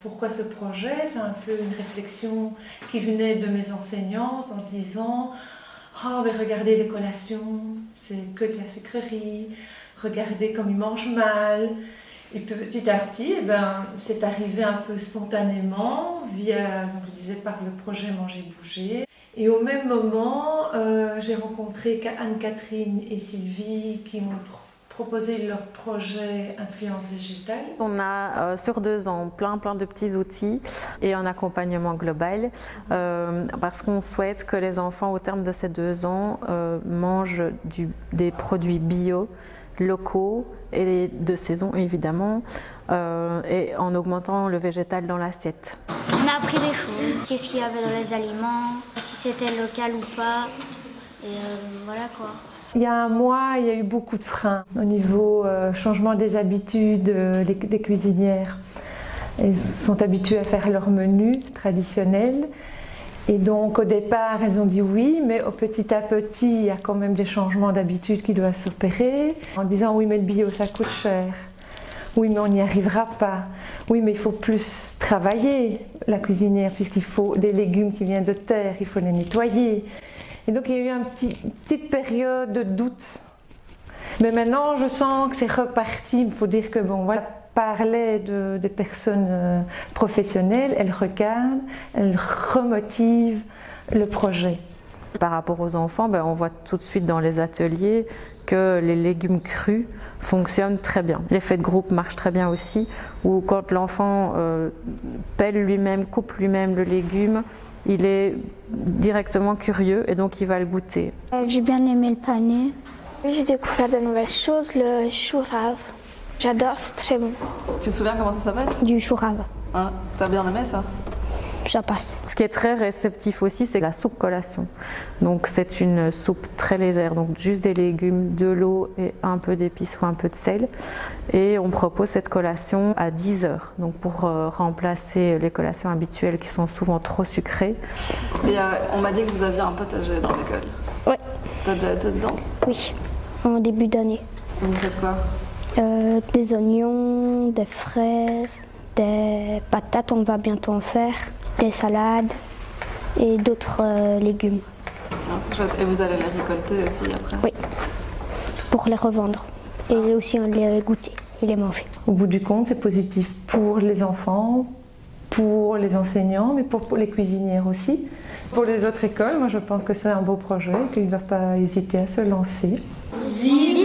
Pourquoi ce projet? C'est un peu une réflexion qui venait de mes enseignantes en disant « Oh, mais regardez les collations, c'est que de la sucrerie, regardez comme ils mangent mal ». Et petit à petit, c'est arrivé un peu spontanément, via, comme je disais, par le projet Manger Bouger. Et au même moment, j'ai rencontré Anne-Catherine et Sylvie qui m'ont proposé leur projet Influence végétale. On a sur 2 ans plein de petits outils et un accompagnement global parce qu'on souhaite que les enfants au terme de ces 2 ans mangent des produits bio, locaux et de saison évidemment et en augmentant le végétal dans l'assiette. On a appris des choses, qu'est-ce qu'il y avait dans les aliments, si c'était local ou pas, et voilà quoi. Il y a un mois, il y a eu beaucoup de freins au niveau changement des habitudes des cuisinières. Elles sont habituées à faire leur menu traditionnel. Et donc au départ, elles ont dit oui, mais petit à petit, il y a quand même des changements d'habitude qui doivent s'opérer. En disant oui, mais le bio, ça coûte cher. Oui, mais on n'y arrivera pas. Oui, mais il faut plus travailler, la cuisinière, puisqu'il faut des légumes qui viennent de terre, il faut les nettoyer. Et donc il y a eu une petite période de doute. Mais maintenant, je sens que c'est reparti. Il faut dire que bon, voilà, parlait des personnes professionnelles, elles regardent, elles remotivent le projet. Par rapport aux enfants, on voit tout de suite dans les ateliers que les légumes crus fonctionnent très bien. L'effet de groupe marche très bien aussi, où quand l'enfant pèle lui-même, coupe lui-même le légume, il est directement curieux et donc il va le goûter. J'ai bien aimé le pané. J'ai découvert de nouvelles choses, le chou rave. J'adore, c'est très bon. Tu te souviens comment ça s'appelle? Du chou rave. Hein, t'as bien aimé ça? Ça passe. Ce qui est très réceptif aussi, c'est la soupe collation. Donc c'est une soupe très légère, donc juste des légumes, de l'eau et un peu d'épices ou un peu de sel. Et on propose cette collation à 10 heures, donc pour remplacer les collations habituelles qui sont souvent trop sucrées. Et on m'a dit que vous aviez un potager dans l'école. Ouais. T'as déjà été dedans? Oui, en début d'année. Vous faites quoi? Des oignons, des fraises, des patates, on va bientôt en faire, des salades et d'autres légumes. Ah, c'est chouette. Et vous allez les récolter aussi après? Oui, pour les revendre et aussi les goûter et les manger. Au bout du compte, c'est positif pour les enfants, pour les enseignants, mais pour les cuisinières aussi. Pour les autres écoles, moi je pense que c'est un beau projet, qu'ils ne doivent pas hésiter à se lancer. Vive